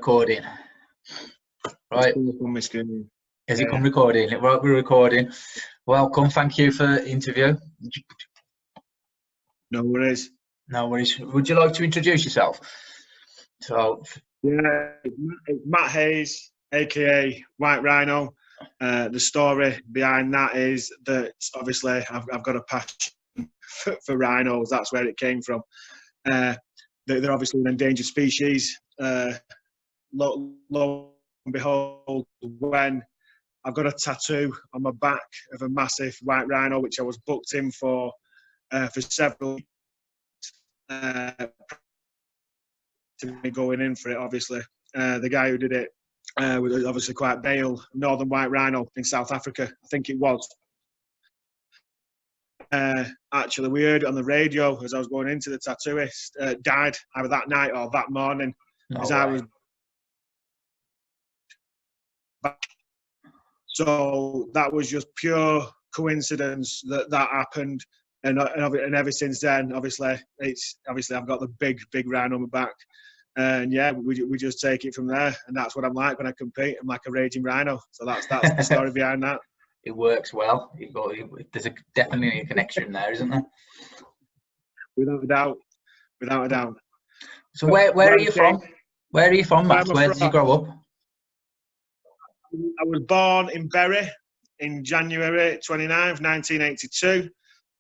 recording. Right. On my screen. Has it come recording? Right, we're recording. Welcome. Thank you for the interview. No worries. No worries. Would you like to introduce yourself? So, Yeah, it's Matt Hayes, aka White Rhino. The story behind that is that obviously I've got a passion for rhinos. That's where it came from. They're obviously an endangered species. Lo and behold, when I've got a tattoo on my back of a massive white rhino, which I was booked in for several weeks, to me going in for it, obviously. The guy who did it was obviously quite Bale, Northern White Rhino in South Africa, I think it was. Actually, we heard it on the radio as I was going into the tattooist. Died either that night or that morning. I was back. So that was just pure coincidence that happened. And ever since then, obviously I've got the big rhino on my back. And yeah, we just take it from there, and that's what I'm like when I compete. I'm like a raging rhino. So that's the story behind that. It works well. There's definitely a connection there, isn't there? Without a doubt. So where are you from? Where are you from, Matt? Where did you grow up? I was born in Bury in January 29th, 1982.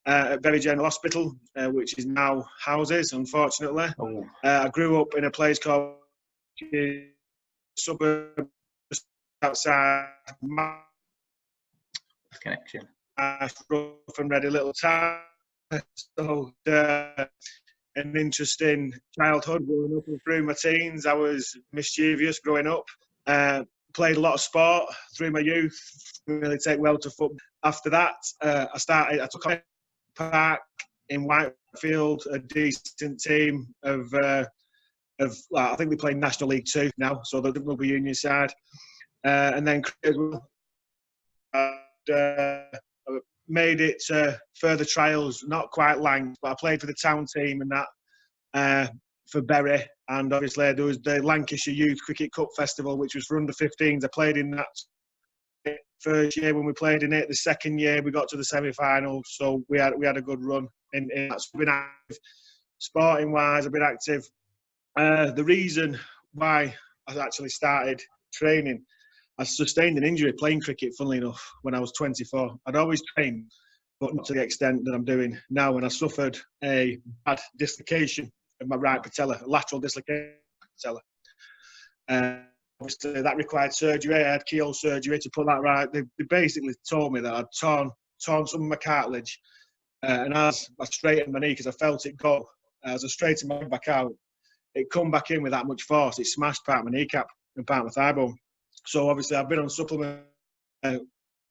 At Bury General Hospital, which is now houses, unfortunately. Oh. I grew up in a place called suburb outside Connection. rough and ready little town. So an interesting childhood growing up and through my teens. I was mischievous growing up. Played a lot of sport through my youth. Didn't really take well to football. After that, I took on Park in Whitefield, a decent team of I think they play National League 2 now, so the rugby union side, and then made it further trials, not quite Lang, but I played for the town team and that for Bury, and obviously there was the Lancashire Youth Cricket Cup Festival, which was for under 15s. I played in that first year when we played in it. The second year we got to the semi-finals, so we had a good run in that. So I've been active sporting wise. I've been active. The reason why I actually started training, I sustained an injury playing cricket, funnily enough, when I was 24. I'd always trained, but not to the extent that I'm doing now. And I suffered a bad dislocation of my right patella, a lateral dislocation of my patella. Obviously, that required surgery. I had keyhole surgery to put that right. They basically told me that I'd torn some of my cartilage. And as I straightened my knee, because I felt it go, as I straightened my head back out, it come back in with that much force. It smashed part of my kneecap and part of my thigh bone. So obviously, I've been on supplement.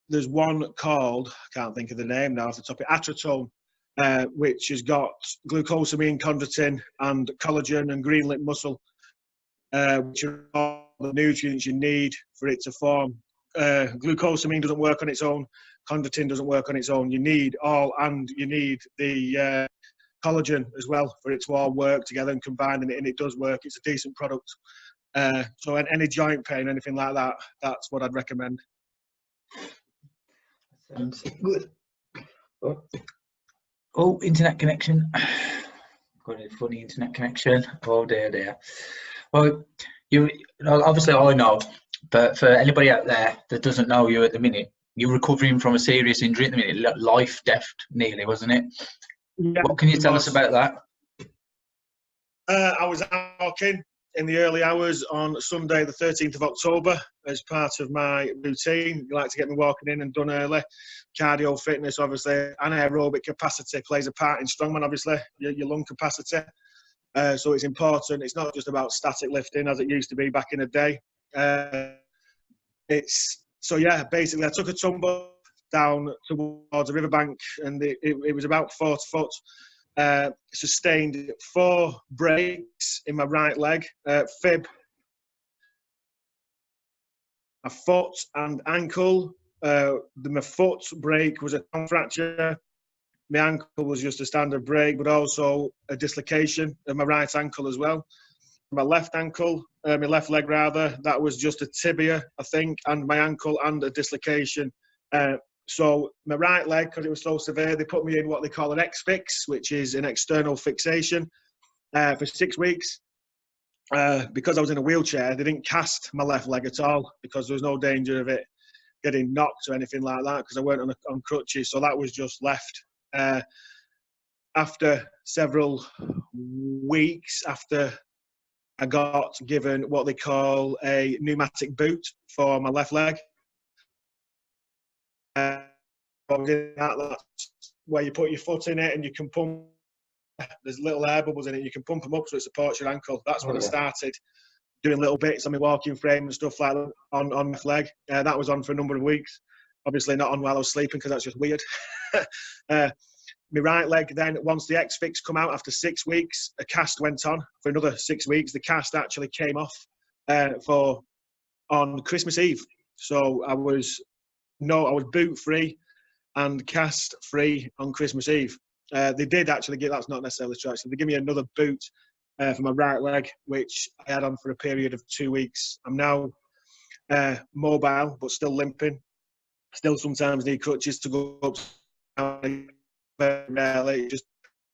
There's one called, I can't think of the name now off the top of it, Atratone, which has got glucosamine, chondroitin, and collagen and green lip muscle, which are all the nutrients you need for it to form. Glucosamine doesn't work on its own. Chondroitin doesn't work on its own. You need all, and you need the collagen as well for it to all work together and combine, and it does work. It's a decent product. So any joint pain, anything like that, that's what I'd recommend. Sounds good. Oh, internet connection. Got a funny internet connection. Oh dear. Well, obviously I know, but for anybody out there that doesn't know you at the minute, you're recovering from a serious injury at the minute, life, death, nearly, wasn't it? Yeah, what can you tell us about that? I was walking in the early hours on Sunday, the 13th of October, as part of my routine. You like to get me walking in and done early. Cardio, fitness, obviously, anaerobic capacity plays a part in strongman, obviously, your lung capacity. So it's important. It's not just about static lifting as it used to be back in the day. Basically I took a tumble down towards a riverbank, and it was about 40 foot. Sustained 4 breaks in my right leg, fib, a foot and ankle. My foot break was a thumb fracture. My ankle was just a standard break, but also a dislocation of my right ankle as well. my left ankle, my left leg rather. That was just a tibia, I think, and my ankle and a dislocation. So my right leg, because it was so severe, they put me in what they call an X-fix, which is an external fixation, for 6 weeks. Because I was in a wheelchair, they didn't cast my left leg at all because there was no danger of it getting knocked or anything like that because I weren't on crutches. So that was just left. After several weeks after I got given what they call a pneumatic boot for my left leg. That's where you put your foot in it and you can pump. There's little air bubbles in it. You can pump them up so it supports your ankle. That's when I started doing little bits on my walking frame and stuff like that on my leg. That was on for a number of weeks. Obviously not on while I was sleeping because that's just weird. My right leg then, once the X-fix come out after 6 weeks, a cast went on for another 6 weeks. The cast actually came off on Christmas Eve. So I was boot free and cast free on Christmas Eve. They did actually that's not necessarily true. So they give me another boot for my right leg, which I had on for a period of 2 weeks. I'm now mobile, but still limping. Still sometimes need crutches to go up. Very rarely, just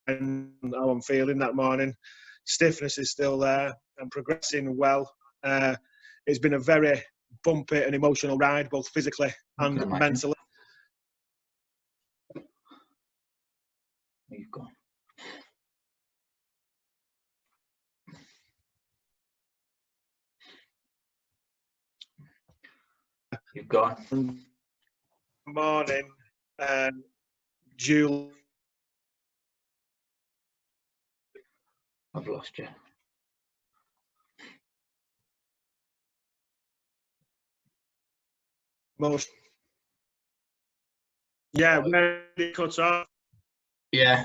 depends on how I'm feeling that morning. Stiffness is still there. I'm progressing well. It's been a very bumpy and emotional ride, both physically and mentally. You've gone. You've gone. Morning, Julie. I've lost you. Most. Yeah, where did it cut off? Yeah,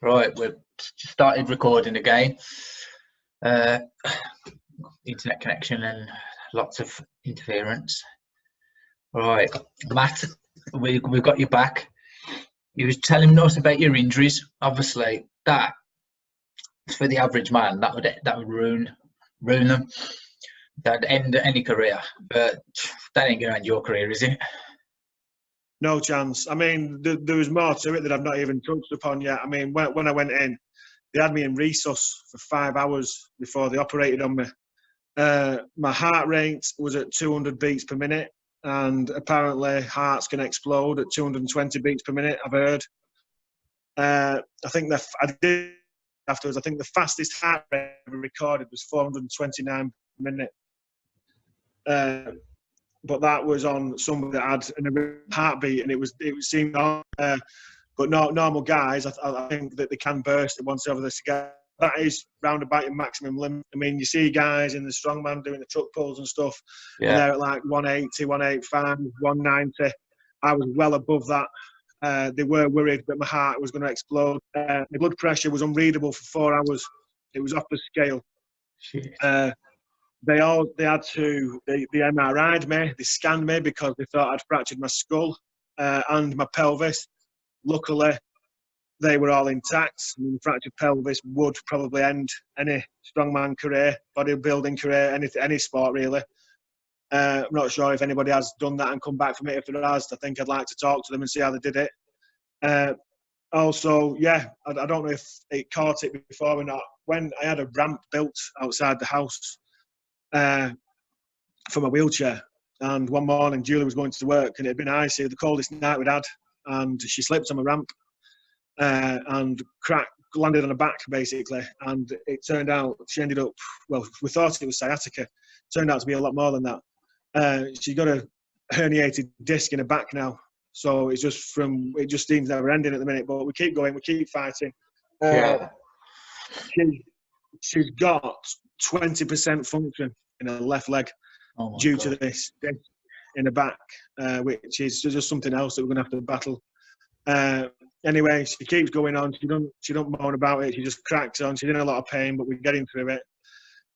right. We've started recording again. Internet connection and lots of interference. Right, Matt, we've got you back. You was telling us about your injuries. Obviously, that for the average man, that would ruin them. That'd end any career. But that ain't gonna end your career, is it? No chance. I mean, there was more to it that I've not even touched upon yet. I mean, when I went in, they had me in resus for 5 hours before they operated on me. My heart rate was at 200 beats per minute, and apparently hearts can explode at 220 beats per minute, I've heard. I think I did afterwards. I think the fastest heart rate ever recorded was 429 per minute. But that was on somebody that had an heartbeat, and it seemed but normal guys, I think that they can burst it once over the cigar. That is round about your maximum limit. I mean, you see guys in the strongman doing the truck pulls and stuff, and they're at like 180, 185, 190. I was well above that. They were worried that my heart was going to explode. My blood pressure was unreadable for 4 hours. It was off the scale. They MRI'd me, they scanned me because they thought I'd fractured my skull and my pelvis. Luckily, they were all intact. I mean, fractured pelvis would probably end any strongman career, bodybuilding career, any sport really. I'm not sure if anybody has done that and come back from it. If there has, I think I'd like to talk to them and see how they did it. Also, yeah, I don't know if it caught it before or not. When I had a ramp built outside the house for my wheelchair, and one morning Julie was going to work and it had been icy, the coldest night we'd had, and she slipped on my ramp and landed on her back basically, and it turned out she ended up, well, we thought it was sciatica. It turned out to be a lot more than that. She got a herniated disc in her back now, so it just seems never ending at the minute, but we keep going, we keep fighting. She's got 20% function in her left leg due to this disc in the back, which is just something else that we're going to have to battle. Anyway, she keeps going on. She don't moan about it. She just cracks on. She's in a lot of pain, but we're getting through it.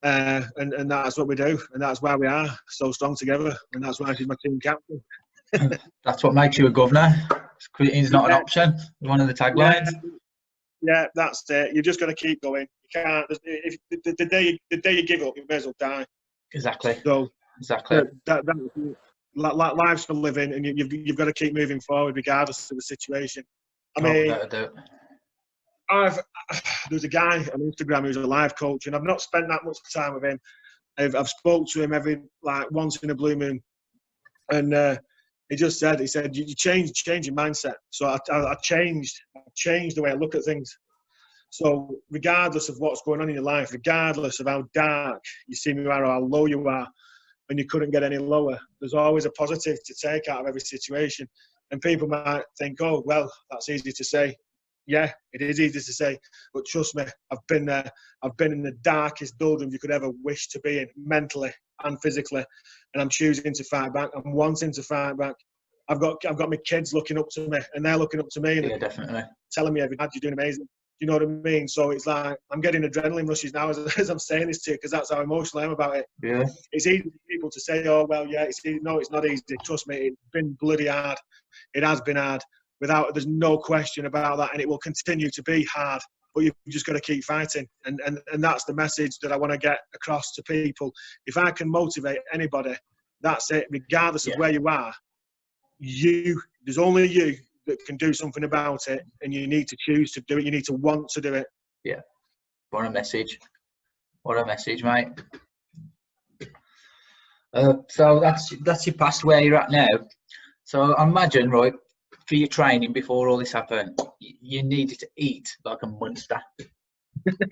And that's what we do, and that's why we are so strong together, and that's why she's my team captain. That's what makes you a governor. Quitting's not an option. One of the taglines. Yeah, that's it. You just got to keep going. You can't. If the day you give up, you may as well die. Exactly. So Exactly. Life's for living, and you've got to keep moving forward regardless of the situation. I mean, without a doubt. there's a guy on Instagram who's a life coach, and I've not spent that much time with him. I've spoke to him every once in a blue moon, and he said you change your mindset. So I changed the way I look at things. So regardless of what's going on in your life, regardless of how dark you seem you are or how low you are, and you couldn't get any lower, there's always a positive to take out of every situation. And people might think, oh, well, that's easy to say. Yeah, it is easy to say, but trust me, I've been there. I've been in the darkest doldrums you could ever wish to be in, mentally and physically, and I'm choosing to fight back. I'm wanting to fight back. I've got my kids looking up to me, and they're looking up to me, and Yeah, definitely. telling me every night you're doing amazing. Do you know what I mean? So it's like I'm getting adrenaline rushes now as I'm saying this to you, because that's how emotional I am about it. Yeah. It's easy for people to say, oh, well, yeah, it's easy. No, it's not easy. Trust me, it's been bloody hard. It has been hard. There's no question about that, and it will continue to be hard. But you've just got to keep fighting, and that's the message that I want to get across to people. If I can motivate anybody, that's it. Regardless of where you are, there's only you that can do something about it, and you need to choose to do it. You need to want to do it. Yeah. What a message. What a message, mate. So that's your past where you're at now. So I imagine, right, for your training before all this happened, you needed to eat like a monster.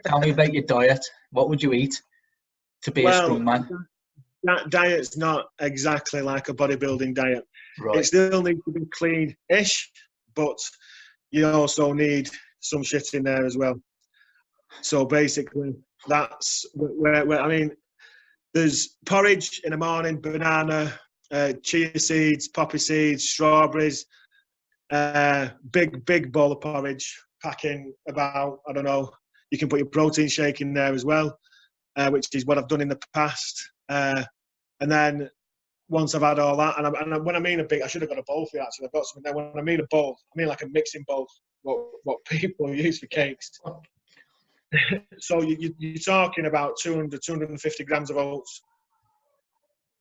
Tell me about your diet. What would you eat to be a strong man? That diet's not exactly like a bodybuilding diet. Right. It still needs to be clean-ish, but you also need some shit in there as well. So basically, that's where I mean, there's porridge in the morning, banana, chia seeds, poppy seeds, strawberries, big bowl of porridge, packing about, I don't know, you can put your protein shake in there as well, which is what I've done in the past. And then once I've had all that, and when I mean a big, I should have got a bowl for you actually. I've got something there. When I mean a bowl, I mean like a mixing bowl, what people use for cakes. So you're talking about 200, 250 grams of oats,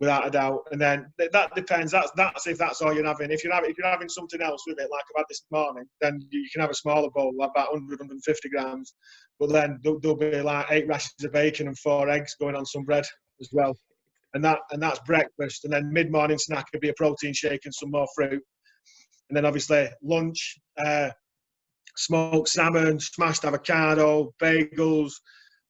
without a doubt. And then that depends. That's if that's all you're having. If you're having something else with it, like I've had this morning, then you can have a smaller bowl, like about 100, 150 grams. But then there'll be like 8 rashers of bacon and 4 eggs going on some bread as well. And that's breakfast. And then mid-morning snack could be a protein shake and some more fruit. And then obviously lunch, smoked salmon, smashed avocado, bagels,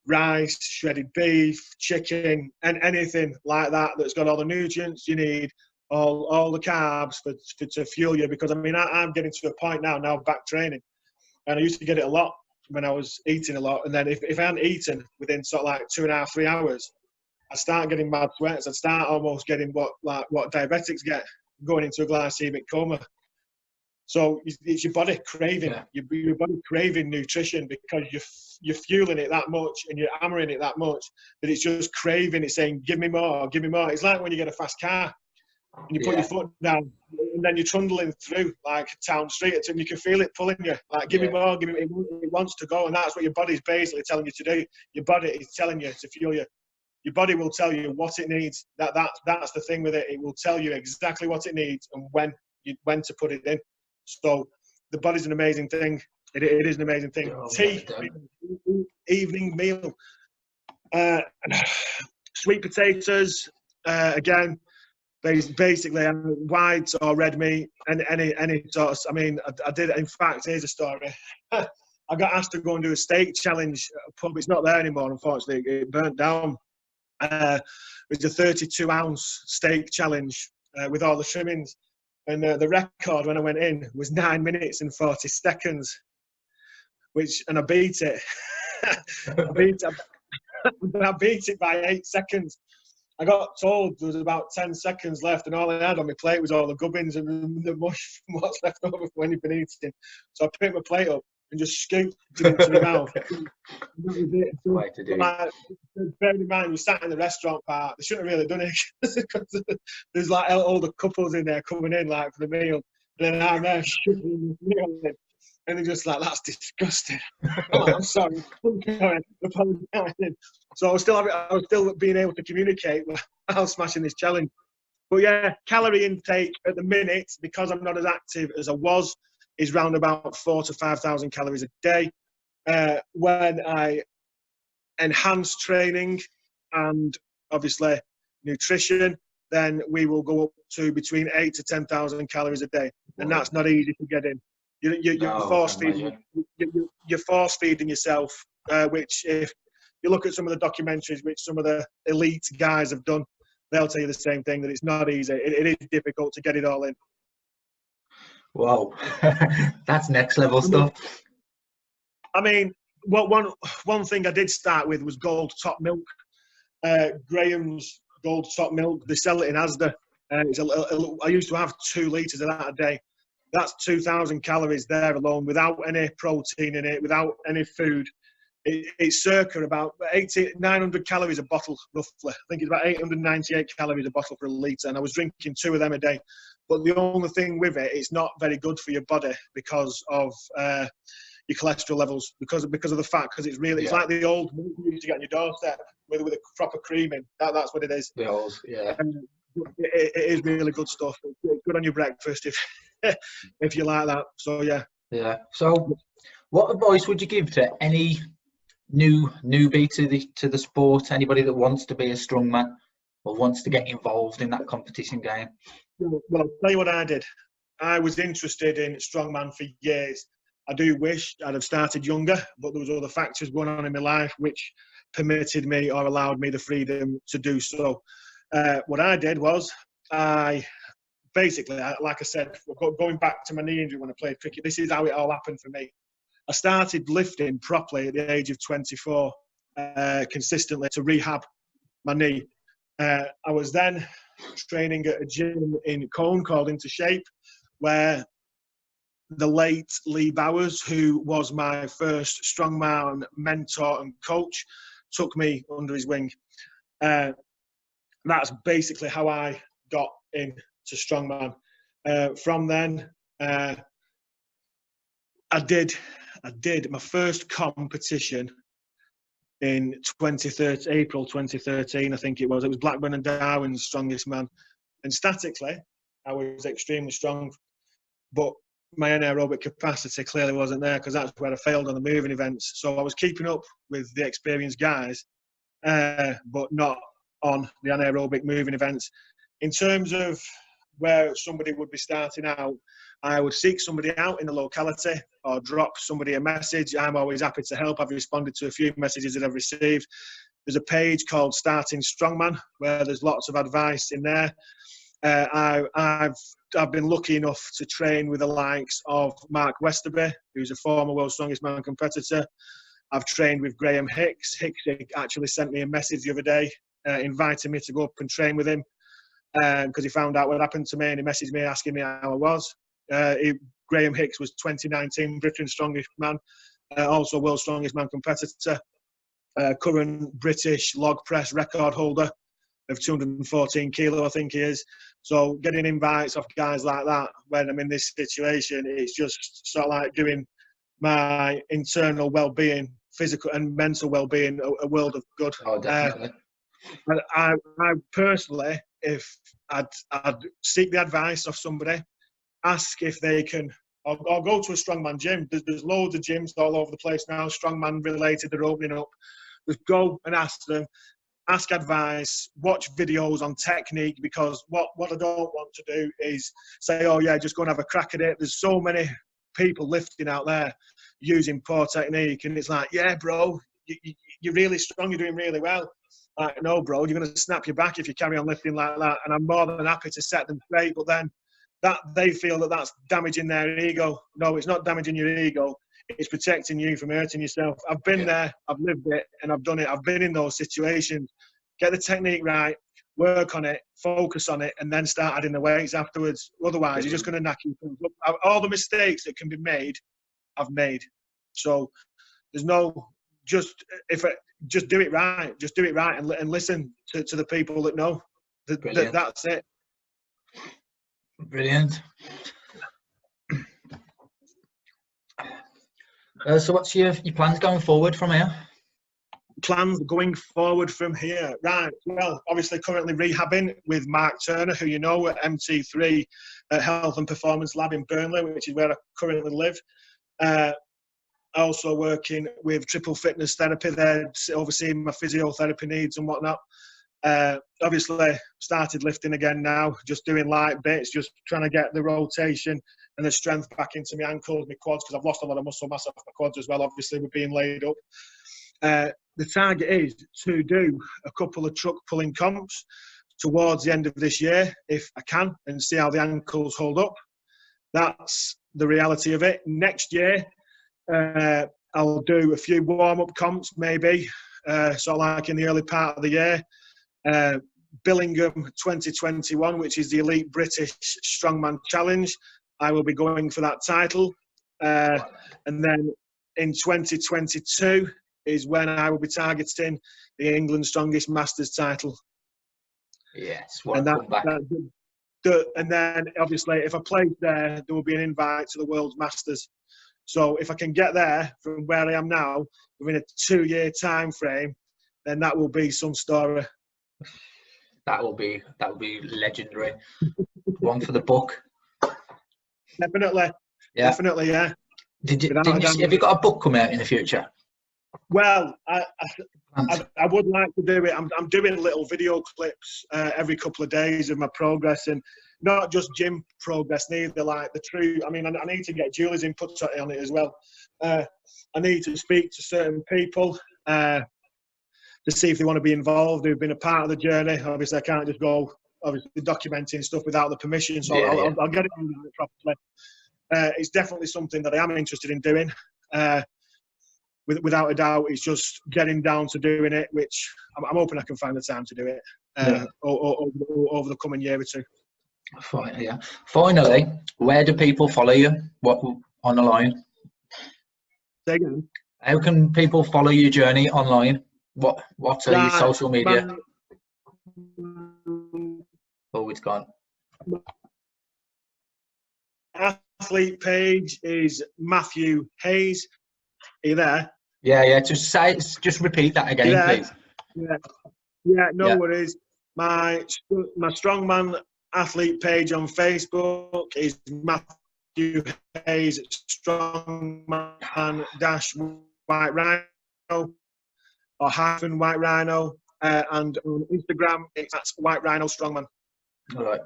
rice, shredded beef, chicken, and anything like that that's got all the nutrients you need, all the carbs to fuel you. Because I mean, I'm getting to a point now back training, and I used to get it a lot when I was eating a lot. And then if I hadn't eaten within sort of like 2.5, 3 hours, I'd start getting mad sweats. I'd start almost getting what diabetics get, going into a glycemic coma. So it's your body craving, your body craving nutrition, because you're fueling it that much and you're hammering it that much that it's just craving. It's saying, give me more, give me more. It's like when you get a fast car and you put your foot down and then you're trundling through like a town street and you can feel it pulling you. Like, give me more, give me. It wants to go, and that's what your body's basically telling you to do. Your body is telling you to fuel you. Your body will tell you what it needs. That's the thing with it. It will tell you exactly what it needs and when to put it in. So the body's an amazing thing. It is an amazing thing. Tea, evening meal, sweet potatoes. Again, basically white or red meat, and any sort of. I mean, I did. In fact, here's a story. I got asked to go and do a steak challenge at a pub. It's not there anymore, unfortunately. It burnt down. It was a 32-ounce steak challenge with all the trimmings. And the record when I went in was 9 minutes and 40 seconds, and I beat it. I beat it by 8 seconds. I got told there was about 10 seconds left, and all I had on my plate was all the gubbins and the mush from what's left over from when you've been eating. So I picked my plate up and just scooped it into my mouth. That was it. Way to do it. Bearing in mind, we sat in the restaurant part. They shouldn't have really done it. There's like all the couples in there coming in like for the meal. And then I'm there shoving the meal in. And they're just like, that's disgusting. I'm sorry. Apologising. So I was still being able to communicate while smashing this challenge. But yeah, calorie intake at the minute, because I'm not as active as I was, is round about 4,000 to 5,000 calories a day. When I enhance training and obviously nutrition, then we will go up to between 8,000 to 10,000 calories a day, and that's not easy to get in. You're force feeding yourself, which if you look at some of the documentaries which some of the elite guys have done, they'll tell you the same thing, that it's not easy. It is difficult to get it all in. Wow, that's next level stuff. I mean, one thing I did start with was Gold Top Milk. Graham's Gold Top Milk. They sell it in Asda. I used to have 2 litres of that a day. That's 2,000 calories there alone, without any protein in it, without any food. It's circa about 900 calories a bottle, roughly. I think it's about 898 calories a bottle for a litre, and I was drinking 2 of them a day. But the only thing with it, it's not very good for your body because of your cholesterol levels, because of the fat, because it's like the old milk you used to get on your doorstep with a proper cream in. That's what it is. The old, yeah. And it is really good stuff. It's good on your breakfast if you like that. So yeah. Yeah. So, what advice would you give to any newbie to the sport? Anybody that wants to be a strongman or wants to get involved in that competition game? Well, I'll tell you what I did. I was interested in strongman for years. I do wish I'd have started younger, but there was other factors going on in my life which permitted me or allowed me the freedom to do so. What I did was, basically, like I said, going back to my knee injury when I played cricket, this is how it all happened for me. I started lifting properly at the age of 24, consistently to rehab my knee. I was then training at a gym in Colne called Into Shape, where the late Lee Bowers, who was my first strongman mentor and coach, took me under his wing. That's basically how I got into strongman. From then, I did my first competition in April 2013, I think it was. It was Blackburn and Darwen's Strongest Man. And statically, I was extremely strong, but my anaerobic capacity clearly wasn't there, because that's where I failed on the moving events. So I was keeping up with the experienced guys, but not on the anaerobic moving events. In terms of where somebody would be starting out, I would seek somebody out in the locality or drop somebody a message. I'm always happy to help. I've responded to a few messages that I've received. There's a page called Starting Strongman where there's lots of advice in there. I've been lucky enough to train with the likes of Mark Westerby, who's a former World's Strongest Man competitor. I've trained with Graham Hicks. Hicks actually sent me a message the other day inviting me to go up and train with him, because he found out what happened to me, and he messaged me asking me how I was. Graham Hicks was 2019 Britain's Strongest Man, also World's Strongest Man competitor, current British log press record holder of 214 kilo, I think he is. So getting invites off guys like that when I'm in this situation, it's just sort of like doing my internal well-being, physical and mental well-being, a world of good. Oh, definitely. I personally, if I'd seek the advice of somebody, ask if they can, or go to a strongman gym. There's loads of gyms all over the place now, strongman related, they're opening up. Just go and ask them, ask advice, watch videos on technique, because what I don't want to do is say, oh yeah, just go and have a crack at it. There's so many people lifting out there using poor technique, and it's like, yeah, bro, you're really strong, you're doing really well. Like, no, bro, you're going to snap your back if you carry on lifting like that. And I'm more than happy to set them straight, but then that they feel that that's damaging their ego. No, it's not damaging your ego. It's protecting you from hurting yourself. I've been there, I've lived it, and I've done it. I've been in those situations. Get the technique right, work on it, focus on it, and then start adding the weights afterwards. Otherwise, you're just going to knock yourself up. All the mistakes that can be made, I've made. So there's no, just do it right. Just do it right and listen to the people that know. That's it. Brilliant. So what's your plans going forward from here? Plans going forward from here, right? Well, obviously currently rehabbing with Mark Turner, who you know at MT3 Health and Performance Lab in Burnley, which is where I currently live. Also working with Triple Fitness Therapy. They're overseeing my physiotherapy needs and whatnot. Obviously started lifting again now, just doing light bits, just trying to get the rotation and the strength back into my ankles, my quads, because I've lost a lot of muscle mass off my quads as well, obviously with being laid up. The target is to do a couple of truck pulling comps towards the end of this year, if I can, and see how the ankles hold up. That's the reality of it. Next year, I'll do a few warm-up comps, maybe, sort of like in the early part of the year. Billingham 2021, which is the Elite British Strongman Challenge. I will be going for that title. And then in 2022 is when I will be targeting the England Strongest Masters title. Yes, and then obviously if I place there will be an invite to the World Masters. So if I can get there from where I am now within a 2-year time frame, then that will be some story. That will be legendary. One for the book. Definitely. Yeah. Definitely, yeah. Have you got a book coming out in the future? Well, I would like to do it. I'm doing little video clips every couple of days of my progress, and not just gym progress, neither, like the true. I mean, I need to get Julie's input on it as well. I need to speak to certain people to see if they want to be involved, who've been a part of the journey. Obviously, I can't just go documenting stuff without the permission, so I'll get it properly. It's definitely something that I am interested in doing. Without a doubt, it's just getting down to doing it, which I'm hoping I can find the time to do it over the coming year or two. Fine, yeah. Finally, where do people follow you? What on the line? Say again. How can people follow your journey online? What are your social media? Oh, it's gone. Athlete page is Matthew Hayes. Are you there? Yeah. Just repeat that again, please. Yeah. No worries. My strongman athlete page on Facebook is Matthew Hayes Strongman White Rhino or -White Rhino, and on Instagram it's White Rhino Strongman. All right.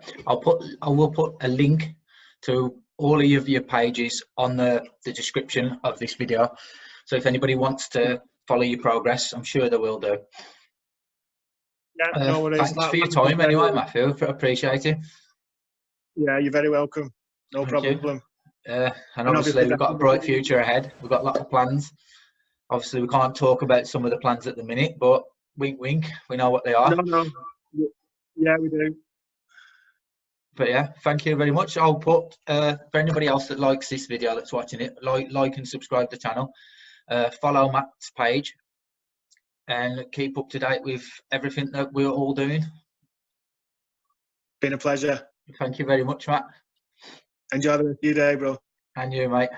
I will put a link to all of your pages on the description of this video. So if anybody wants to follow your progress, I'm sure they will do. Yeah, no worries. Thanks for your time anyway, Matthew. Appreciate it. Yeah, you're very welcome. No problem. And obviously we've got a bright future ahead. We've got lots of plans. Obviously we can't talk about some of the plans at the minute, but wink, wink, we know what they are. No. Yeah, we do. But yeah, thank you very much. I'll put for anybody else that likes this video that's watching it, like and subscribe to the channel. Follow Matt's page and keep up to date with everything that we're all doing. Been a pleasure. Thank you very much, Matt. Enjoy the rest of your day, bro. And you, mate.